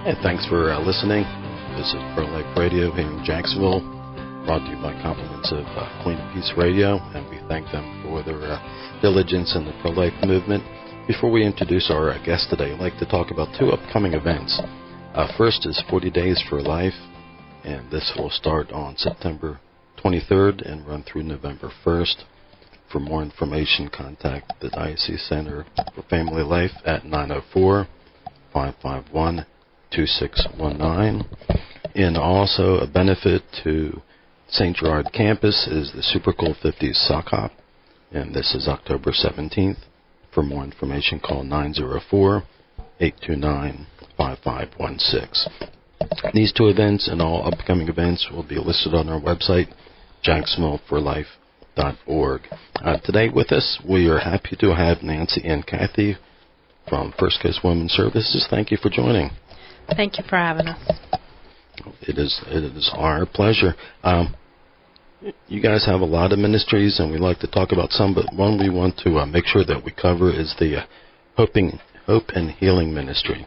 Hey, thanks for listening. This is For Life Radio here in Jacksonville, brought to you by compliments of Queen of Peace Radio, and we thank them for their diligence in the pro-life movement. Before we introduce our guest today, I'd like to talk about two upcoming events. First is 40 Days for Life, and this will start on September 23rd and run through November 1st. For more information, contact the Diocese Center for Family Life at 904-551-2619. And also a benefit to St. Gerard campus is the Super Cool 50s Sock Hop, and this is October 17th. For more information, call 904-829-5516. These two events and all upcoming events will be listed on our website, jacksonvilleforlife.org. Today with us, we are happy to have Nancy and Cathy from First Coast Women's Services. Thank you for joining. Thank you for having us. It is our pleasure. You guys have a lot of ministries, and we'd like to talk about some, but one we want to make sure that we cover is the Hope and Healing Ministry.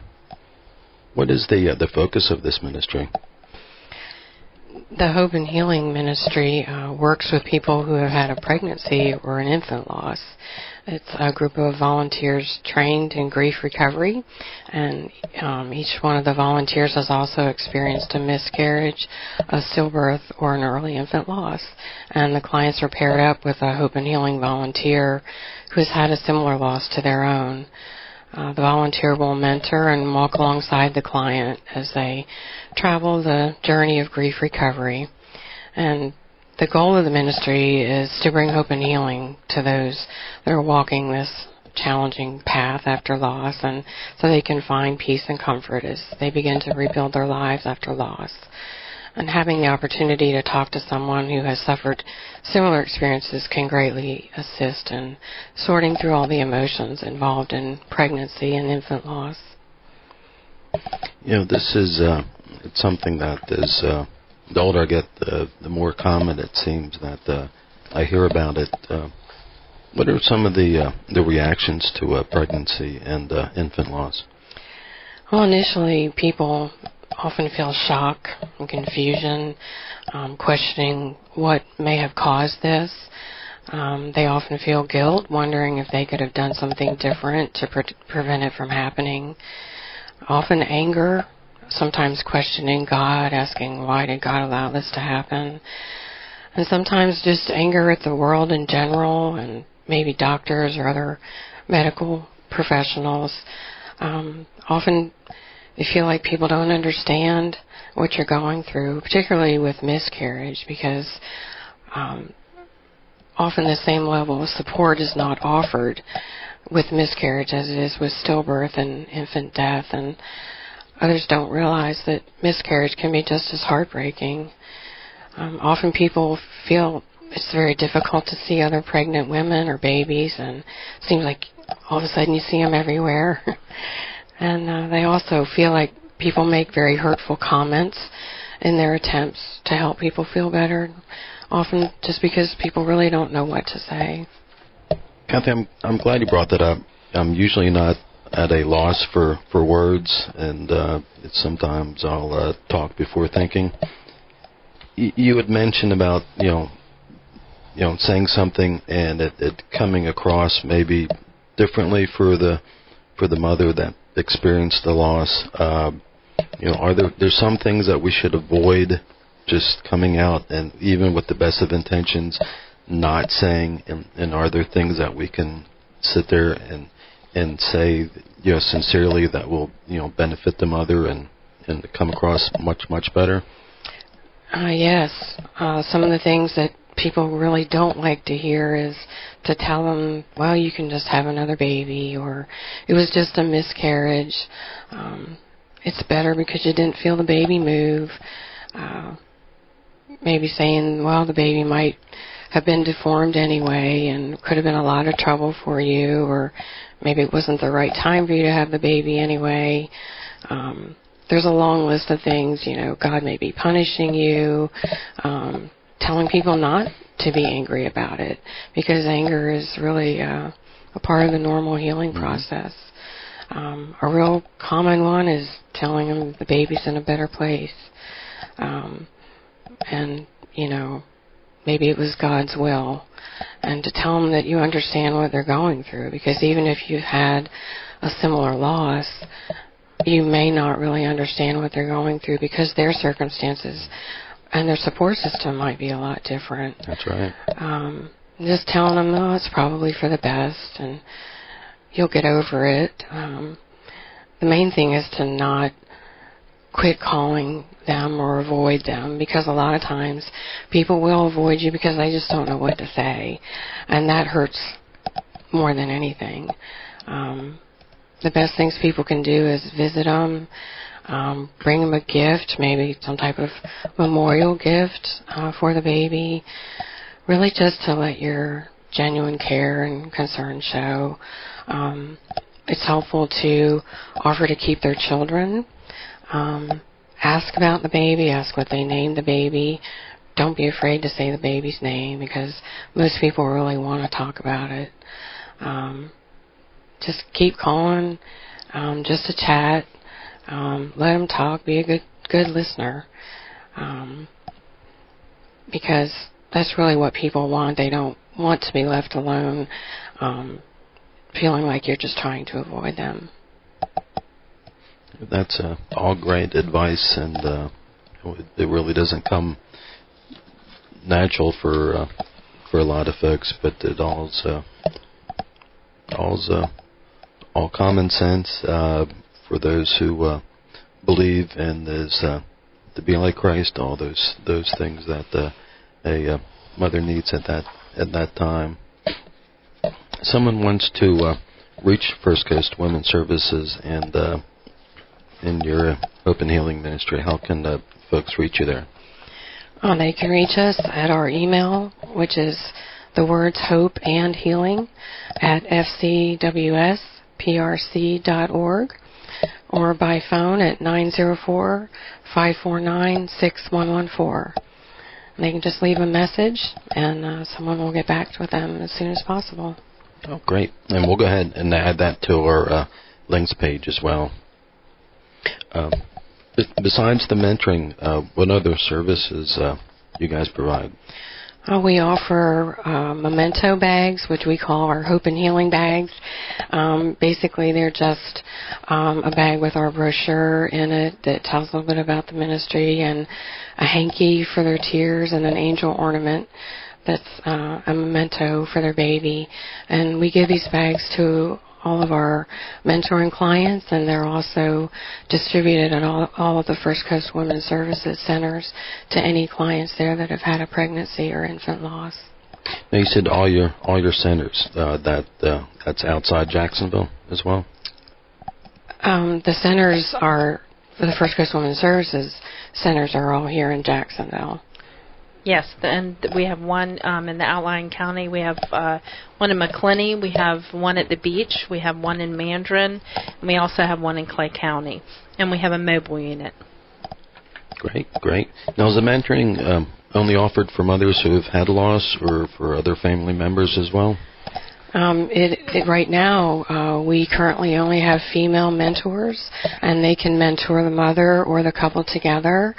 What is the focus of this ministry? The Hope and Healing Ministry works with people who have had a pregnancy or an infant loss. It's a group of volunteers trained in grief recovery, and each one of the volunteers has also experienced a miscarriage, a stillbirth, or an early infant loss. And the clients are paired up with a Hope and Healing volunteer who has had a similar loss to their own. The volunteer will mentor and walk alongside the client as they travel the journey of grief recovery. And the goal of the ministry is to bring hope and healing to those that are walking this challenging path after loss, and so they can find peace and comfort as they begin to rebuild their lives after loss. And having the opportunity to talk to someone who has suffered similar experiences can greatly assist in sorting through all the emotions involved in pregnancy and infant loss. You know, this is it's something that is, the older I get, the more common it seems that I hear about it. What are some of the reactions to pregnancy and infant loss? Well, initially, people often feel shock and confusion, questioning what may have caused this. They often feel guilt, wondering if they could have done something different to prevent it from happening. Often anger, sometimes questioning God, asking why did God allow this to happen. And sometimes just anger at the world in general, and maybe doctors or other medical professionals. Often you feel like people don't understand what you're going through, particularly with miscarriage, because often the same level of support is not offered with miscarriage as it is with stillbirth and infant death. And others don't realize that miscarriage can be just as heartbreaking. Often people feel it's very difficult to see other pregnant women or babies, and it seems like all of a sudden you see them everywhere. And they also feel like people make very hurtful comments in their attempts to help people feel better, often just because people really don't know what to say. Cathy, I'm glad you brought that up. I'm usually not at a loss for words, and sometimes I'll talk before thinking. You had mentioned about saying something and it coming across maybe differently for the mother that experienced the loss. Are there's some things that we should avoid just coming out, and even with the best of intentions, not saying? And are there things that we can sit there and say, sincerely, that will benefit the mother and come across much better? Yes. Some of the things that people really don't like to hear is to tell them, well, you can just have another baby, or it was just a miscarriage. It's better because you didn't feel the baby move. Maybe saying, well, the baby might have been deformed anyway and could have been a lot of trouble for you, or maybe it wasn't the right time for you to have the baby anyway. There's a long list of things, God may be punishing you, telling people not to be angry about it, because anger is really a part of the normal healing process. A real common one is telling them the baby's in a better place. And, maybe it was God's will. And to tell them that you understand what they're going through, because even if you've had a similar loss, you may not really understand what they're going through because their circumstances and their support system might be a lot different. That's right. Just telling them, no, it's probably for the best, and you'll get over it. The main thing is to not quit calling them or avoid them, because a lot of times people will avoid you because they just don't know what to say, and that hurts more than anything. The best things people can do is visit them, bring them a gift, maybe some type of memorial gift for the baby, really just to let your genuine care and concern show. It's helpful to offer to keep their children. Ask about the baby, ask what they named the baby. Don't be afraid to say the baby's name, because most people really want to talk about it. Just keep calling, just to chat. Let them talk. Be a good listener, because that's really what people want. They don't want to be left alone, feeling like you're just trying to avoid them. That's all great advice, and it really doesn't come natural for a lot of folks, but it all's all common sense for those who believe and is to be like Christ. All those things that a mother needs at that time. Someone wants to reach First Coast Women's Services and in your Open Healing Ministry. How can folks reach you there? They can reach us at our email, which is the words hope and healing at fcwsprc.org, or by phone at 904-549-6114. They can just leave a message, and someone will get back with them as soon as possible. Oh, great. And we'll go ahead and add that to our links page as well. Besides the mentoring, what other services you guys provide? We offer memento bags, which we call our Hope and Healing bags. Basically, they're just a bag with our brochure in it that tells a little bit about the ministry, and a hanky for their tears, and an angel ornament that's a memento for their baby. And we give these bags to all of our mentoring clients, and they're also distributed at all of the First Coast Women's Services centers to any clients there that have had a pregnancy or infant loss. Now, you said all your centers, that's outside Jacksonville as well? The centers are, for the First Coast Women's Services centers, are all here in Jacksonville. Yes, and we have one in the outlying county. We have one in McClinney. We have one at the beach. We have one in Mandarin. And we also have one in Clay County. And we have a mobile unit. Great. Now, is the mentoring only offered for mothers who have had a loss, or for other family members as well? Right now, we currently only have female mentors, and they can mentor the mother or the couple together.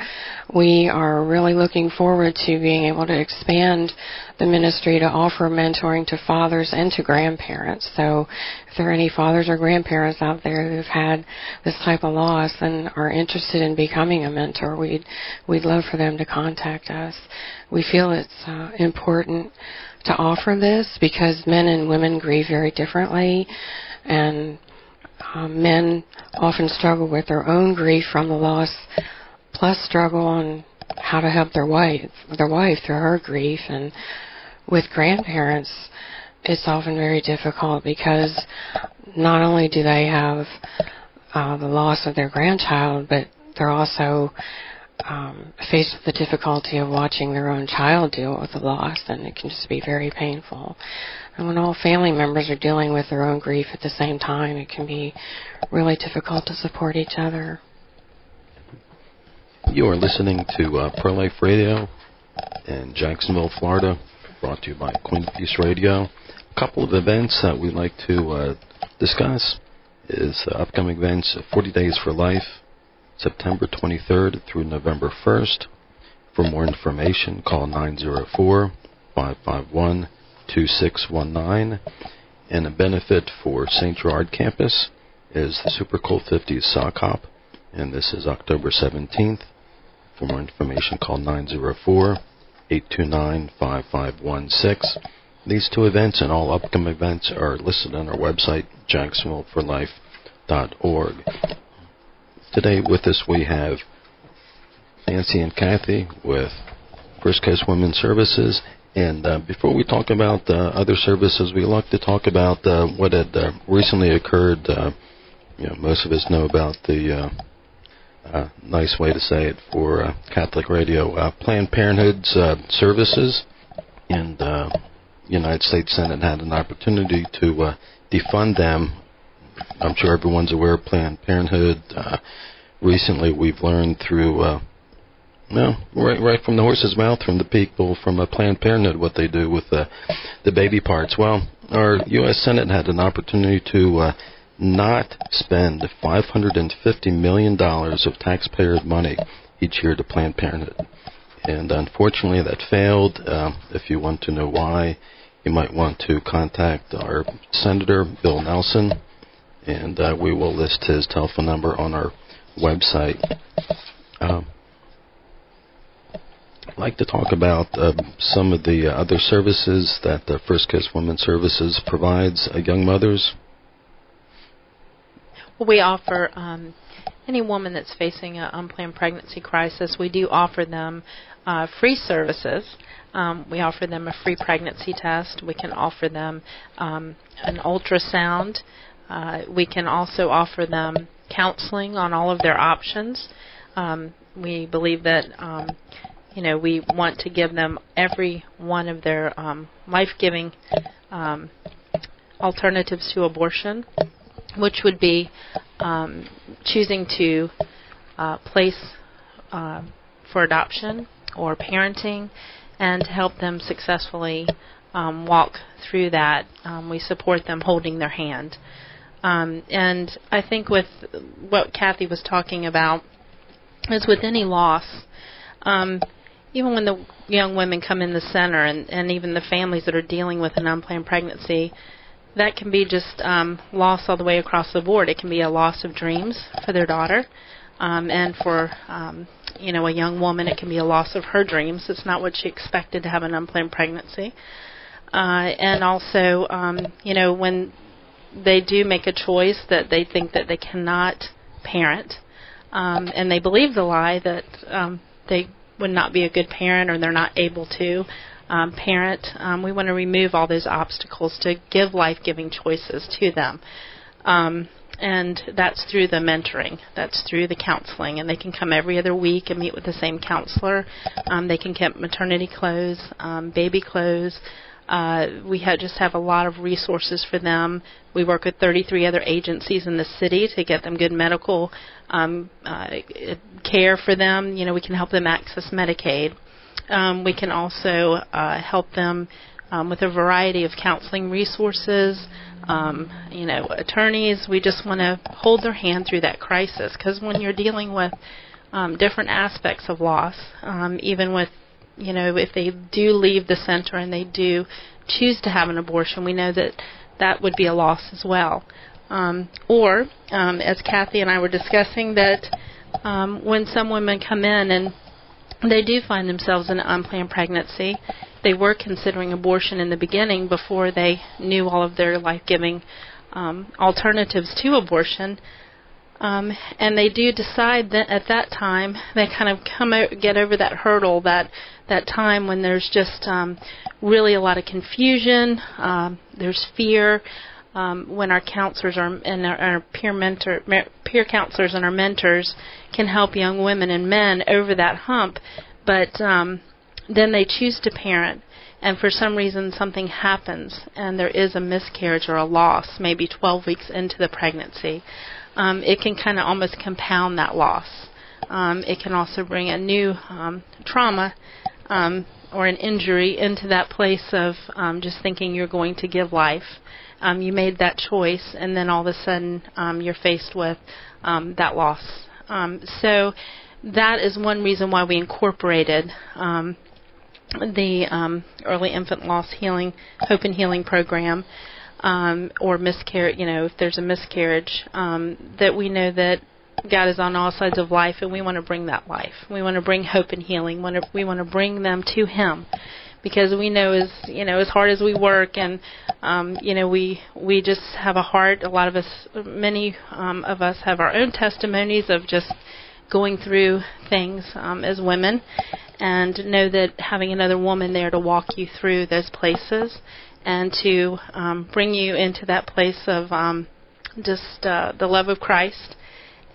We are really looking forward to being able to expand the ministry to offer mentoring to fathers and to grandparents. So if there are any fathers or grandparents out there who've had this type of loss and are interested in becoming a mentor, we'd love for them to contact us. We feel it's important to offer this because men and women grieve very differently, and men often struggle with their own grief from the loss, plus struggle on how to help their wife through her grief. And with grandparents, it's often very difficult because not only do they have the loss of their grandchild, but they're also faced with the difficulty of watching their own child deal with the loss, and it can just be very painful. And when all family members are dealing with their own grief at the same time, it can be really difficult to support each other. You are listening to Pro-Life Radio in Jacksonville, Florida, brought to you by Queen Peace Radio. A couple of events that we'd like to discuss is upcoming events, 40 Days for Life, September 23rd through November 1st. For more information, call 904-551-2619. And a benefit for St. Gerard campus is the Super Cool 50s Sock Hop, and this is October 17th. For more information, call 904-829-5516. These two events and all upcoming events are listed on our website, jacksonvilleforlife.org. Today with us we have Nancy and Cathy with First Coast Women's Services. And before we talk about other services, we like to talk about what had recently occurred. Most of us know about the nice way to say it for Catholic radio, Planned Parenthood's services. And the United States Senate had an opportunity to defund them. I'm sure everyone's aware of Planned Parenthood. Recently, we've learned through right from the horse's mouth, from the people from Planned Parenthood, what they do with the baby parts. Well, our U.S. Senate had an opportunity to not spend $550 million of taxpayer money each year to Planned Parenthood. And unfortunately, that failed. If you want to know why, you might want to contact our Senator, Bill Nelson, and we will list his telephone number on our website. I'd like to talk about some of the other services that the First Coast Women's Services provides young mothers. Well, we offer any woman that's facing an unplanned pregnancy crisis, we do offer them free services. We offer them a free pregnancy test. We can offer them an ultrasound. We can also offer them counseling on all of their options. We believe that we want to give them every one of their life-giving alternatives to abortion, which would be choosing to place for adoption or parenting, and to help them successfully walk through that. We support them holding their hand. And I think with what Cathy was talking about is with any loss, even when the young women come in the center, and even the families that are dealing with an unplanned pregnancy, that can be just loss all the way across the board. It can be a loss of dreams for their daughter, and for a young woman, it can be a loss of her dreams. It's not what she expected to have an unplanned pregnancy. And also, when they do make a choice that they think that they cannot parent, and they believe the lie that they would not be a good parent or they're not able to parent, we want to remove all those obstacles to give life-giving choices to them. And that's through the mentoring. That's through the counseling. And they can come every other week and meet with the same counselor. They can get maternity clothes, baby clothes. We just have a lot of resources for them. We work with 33 other agencies in the city to get them good medical care for them. We can help them access Medicaid. We can also help them with a variety of counseling resources, attorneys. We just want to hold their hand through that crisis, because when you're dealing with different aspects of loss, even with if they do leave the center and they do choose to have an abortion, we know that that would be a loss as well. Or, as Cathy and I were discussing, that when some women come in and they do find themselves in an unplanned pregnancy, they were considering abortion in the beginning before they knew all of their life-giving alternatives to abortion. And they do decide that at that time they kind of get over that hurdle, that time when there's just really a lot of confusion, there's fear. When our counselors and our peer counselors and our mentors can help young women and men over that hump, but then they choose to parent, and for some reason something happens and there is a miscarriage or a loss, maybe 12 weeks into the pregnancy. It can kind of almost compound that loss. It can also bring a new trauma or an injury into that place of just thinking you're going to give life. you made that choice, and then all of a sudden you're faced with that loss. So that is one reason why we incorporated the early infant loss healing, hope and healing program, or miscarriage. If there's a miscarriage, that we know that God is on all sides of life, and we want to bring that life. We want to bring hope and healing. We want to bring them to Him, because we know as hard as we work, and we just have a heart. A lot of us, many of us, have our own testimonies of just going through things as women, and know that having another woman there to walk you through those places and to bring you into that place of the love of Christ,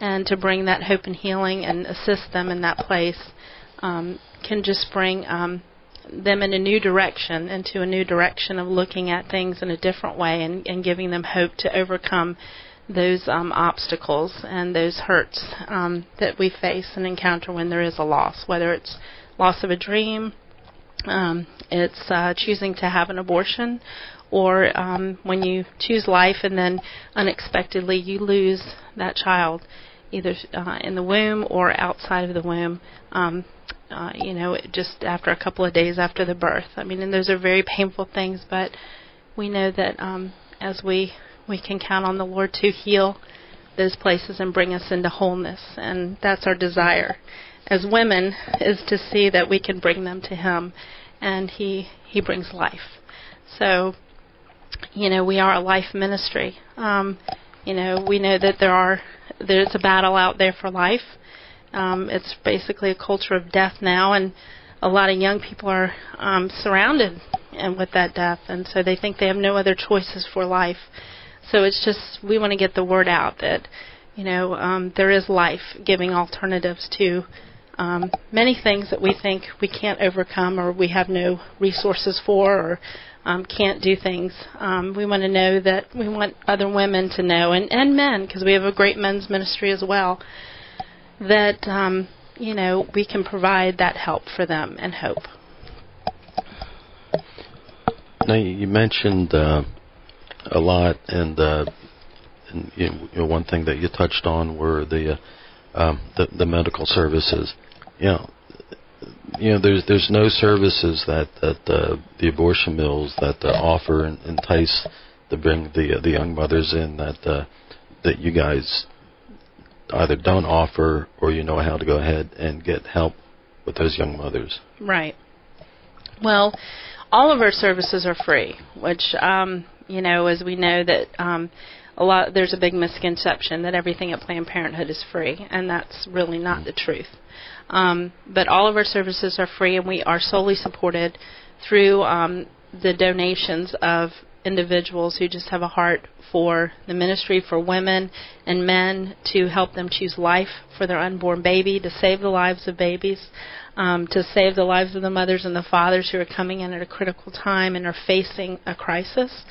and to bring that hope and healing and assist them in that place, can just bring them in a new direction, into a new direction of looking at things in a different way, and giving them hope to overcome those obstacles and those hurts that we face and encounter when there is a loss, whether it's loss of a dream, it's choosing to have an abortion, or when you choose life and then unexpectedly you lose that child, either in the womb or outside of the womb, just after a couple of days after the birth. And those are very painful things, but we know that as we can count on the Lord to heal those places and bring us into wholeness, and that's our desire as women, is to see that we can bring them to Him, and He brings life. So, we are a life ministry. We know that there's a battle out there for life. It's basically a culture of death now, and a lot of young people are surrounded with that death, and so they think they have no other choices for life. So it's just, we want to get the word out that, there is life, giving alternatives to many things that we think we can't overcome, or we have no resources for, or can't do things. We want to know that, we want other women to know, and men, because we have a great men's ministry as well, that, we can provide that help for them and hope. Now, you mentioned a lot, and one thing that you touched on were the medical services. There's no services that the abortion mills that offer and entice to bring the young mothers in that you guys either don't offer, or how to go ahead and get help with those young mothers. Right. Well, all of our services are free, which as we know that there's a big misconception that everything at Planned Parenthood is free, and that's really not the truth. But all of our services are free, and we are solely supported through the donations of individuals who just have a heart for the ministry, for women and men, to help them choose life for their unborn baby, to save the lives of babies, to save the lives of the mothers and the fathers who are coming in at a critical time and are facing a crisis,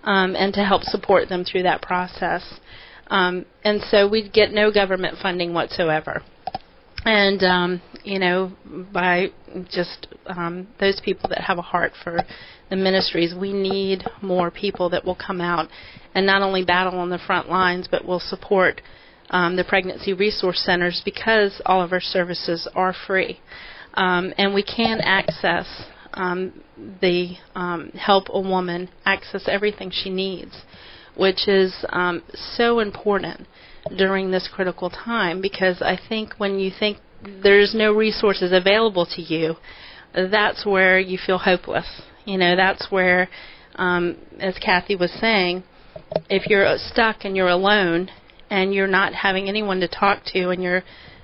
and to help support them through that process. And so we get no government funding whatsoever. And, by just those people that have a heart for the ministries, we need more people that will come out and not only battle on the front lines, but will support the pregnancy resource centers, because all of our services are free. And we can access help a woman access everything she needs, which is so important during this critical time, because I think when you think there's no resources available to you, that's where you feel hopeless. That's where, as Cathy was saying, if you're stuck and you're alone and you're not having anyone to talk to, and you're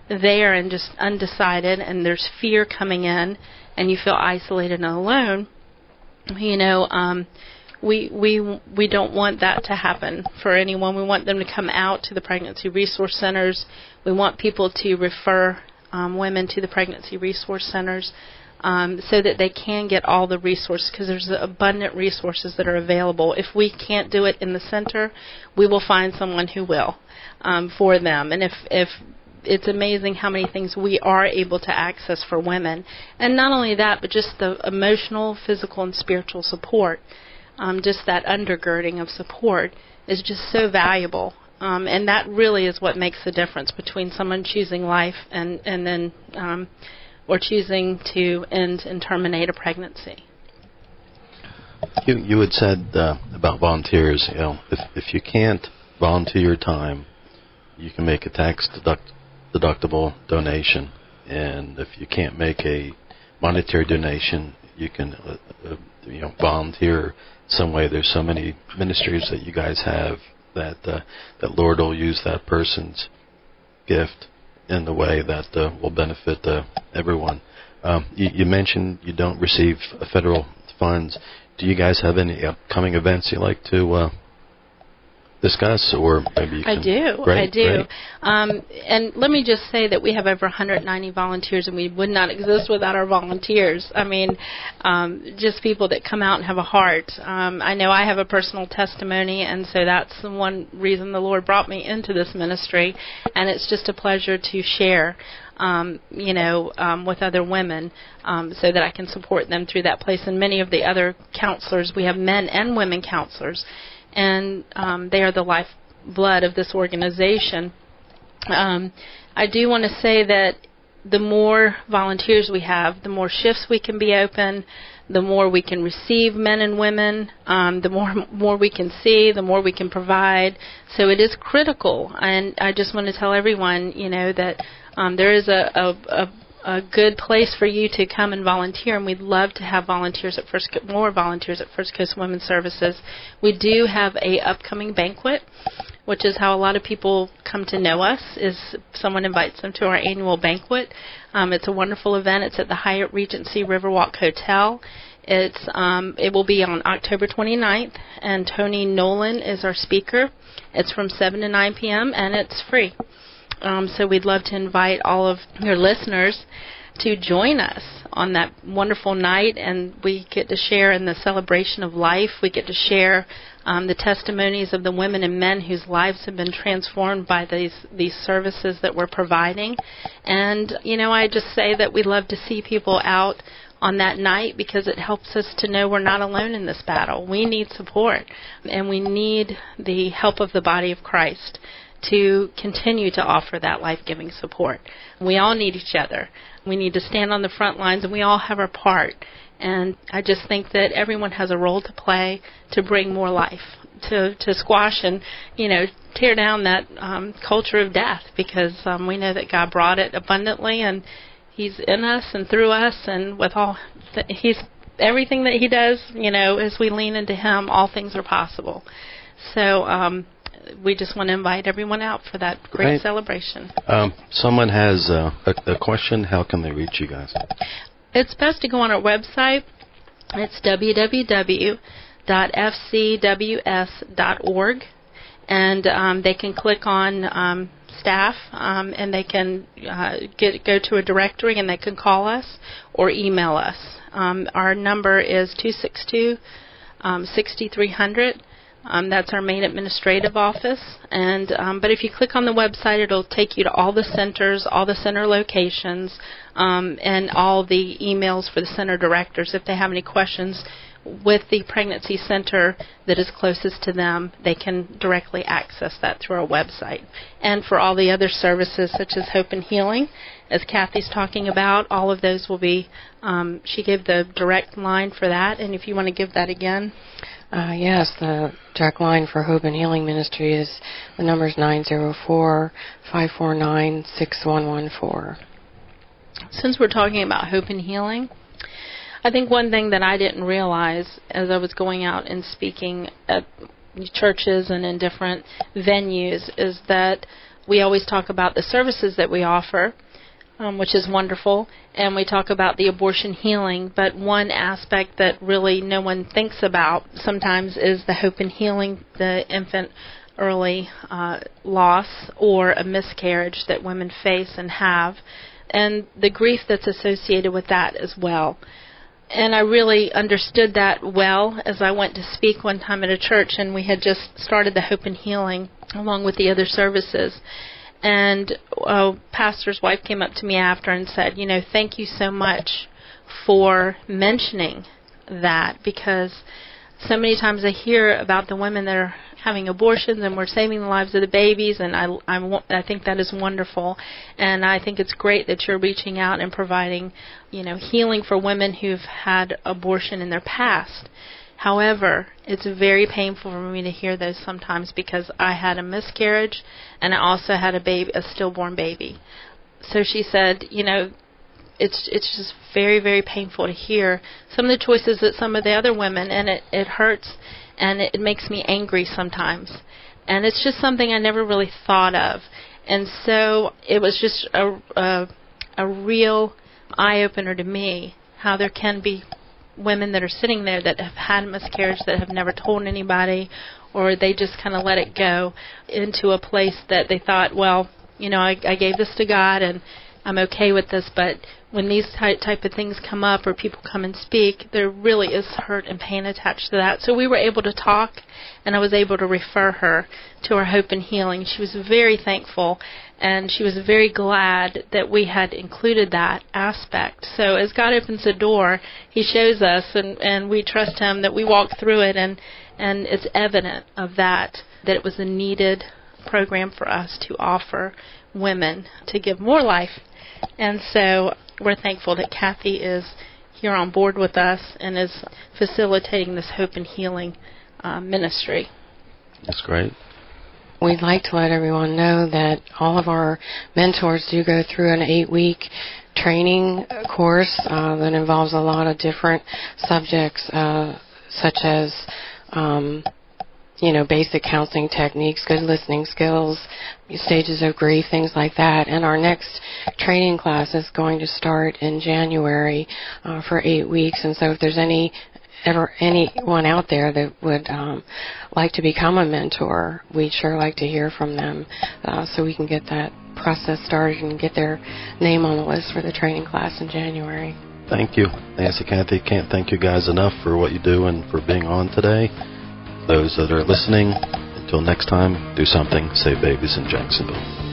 there and just undecided, and there's fear coming in, and you feel isolated and alone, we don't want that to happen for anyone. We want them to come out to the pregnancy resource centers. We want people to refer women to the pregnancy resource centers, so that they can get all the resources, because there's abundant resources that are available. If we can't do it in the center, we will find someone who will for them. And if it's amazing how many things we are able to access for women. And not only that, but just the emotional, physical, and spiritual support just that undergirding of support is just so valuable. And that really is what makes the difference between someone choosing life and then or choosing to end and terminate a pregnancy. You had said about volunteers, if you can't volunteer your time, you can make a tax deductible donation, and if you can't make a monetary donation, you can volunteer some way. There's so many ministries that you guys have that Lord will use that person's gift in the way that will benefit everyone. You mentioned you don't receive federal funds. Do you guys have any upcoming events you'd like to discuss, or maybe you can? I do. Great, I do. great. And let me just say that we have over 190 volunteers, and we would not exist without our volunteers. I mean, just people that come out and have a heart. I know I have a personal testimony, and so that's the one reason the Lord brought me into this ministry, and it's just a pleasure to share with other women so that I can support them through that place. And many of the other counselors, we have men and women counselors, and they are the lifeblood of this organization. I do want to say that the more volunteers we have, the more shifts we can be open, the more we can receive men and women, the more we can see, the more we can provide. So it is critical, and I just want to tell everyone, that there is a good place for you to come and volunteer, and we'd love to have more volunteers at First Coast Women's Services. We do have a upcoming banquet, which is how a lot of people come to know us, is someone invites them to our annual banquet. It's a wonderful event. It's at the Hyatt Regency Riverwalk Hotel. It will be on October 29th, and Tony Nolan is our speaker. It's from 7 to 9 p.m., and it's free. So we'd love to invite all of your listeners to join us on that wonderful night, and we get to share in the celebration of life. We get to share the testimonies of the women and men whose lives have been transformed by these services that we're providing. And, I just say that we love to see people out on that night because it helps us to know we're not alone in this battle. We need support, and we need the help of the body of Christ to continue to offer that life-giving support. We all need each other. We need to stand on the front lines, and we all have our part. And I just think that everyone has a role to play to bring more life, to squash and, tear down that culture of death, because we know that God brought it abundantly, and He's in us and through us, and with all He's everything that He does, as we lean into Him, all things are possible. So we just want to invite everyone out for that great celebration. Someone has a question. How can they reach you guys? It's best to go on our website. It's www.fcws.org, and they can click on staff, and they can go to a directory, and they can call us or email us. Our number is 262-6300. That's our main administrative office. And but if you click on the website, it'll take you to all the centers, all the center locations, and all the emails for the center directors. If they have any questions with the pregnancy center that is closest to them, they can directly access that through our website. And for all the other services, such as Hope and Healing, as Cathy's talking about, all of those will be, she gave the direct line for that. And if you want to give that again. Yes, the direct line for Hope and Healing Ministry is, the number is 904-549-6114. Since we're talking about Hope and Healing, I think one thing that I didn't realize as I was going out and speaking at churches and in different venues is that we always talk about the services that we offer, which is wonderful, and we talk about the abortion healing, but one aspect that really no one thinks about sometimes is the Hope and Healing, the infant early loss or a miscarriage that women face and have, and the grief that's associated with that as well. And I really understood that well as I went to speak one time at a church, and we had just started the Hope and Healing along with the other services. And a pastor's wife came up to me after and said, thank you so much for mentioning that, because so many times I hear about the women that are having abortions and we're saving the lives of the babies, and I think that is wonderful, and I think it's great that you're reaching out and providing, healing for women who've had abortion in their past. However, it's very painful for me to hear those sometimes, because I had a miscarriage and I also had a stillborn baby. So she said, it's just very, very painful to hear some of the choices that some of the other women, and it hurts, and it makes me angry sometimes. And it's just something I never really thought of. And so it was just a real eye-opener to me how there can be women that are sitting there that have had a miscarriage that have never told anybody, or they just kind of let it go into a place that they thought, well, I gave this to God and I'm okay with this. But when these type of things come up or people come and speak, there really is hurt and pain attached to that. So we were able to talk, and I was able to refer her to our Hope and Healing. She was very thankful, and she was very glad that we had included that aspect. So as God opens the door, He shows us, and we trust Him that we walk through it, and it's evident of that it was a needed program for us to offer women to give more life. And so we're thankful that Cathy is here on board with us and is facilitating this Hope and Healing ministry. That's great. We'd like to let everyone know that all of our mentors do go through an 8-week training course that involves a lot of different subjects, such as basic counseling techniques, good listening skills, stages of grief, things like that. And our next training class is going to start in January for 8 weeks. And so if there's anyone out there that would like to become a mentor, we'd sure like to hear from them so we can get that process started and get their name on the list for the training class in January. Thank you, Nancy, Cathy. Can't thank you guys enough for what you do and for being on today. Those that are listening, until next time, do something, save babies in Jacksonville.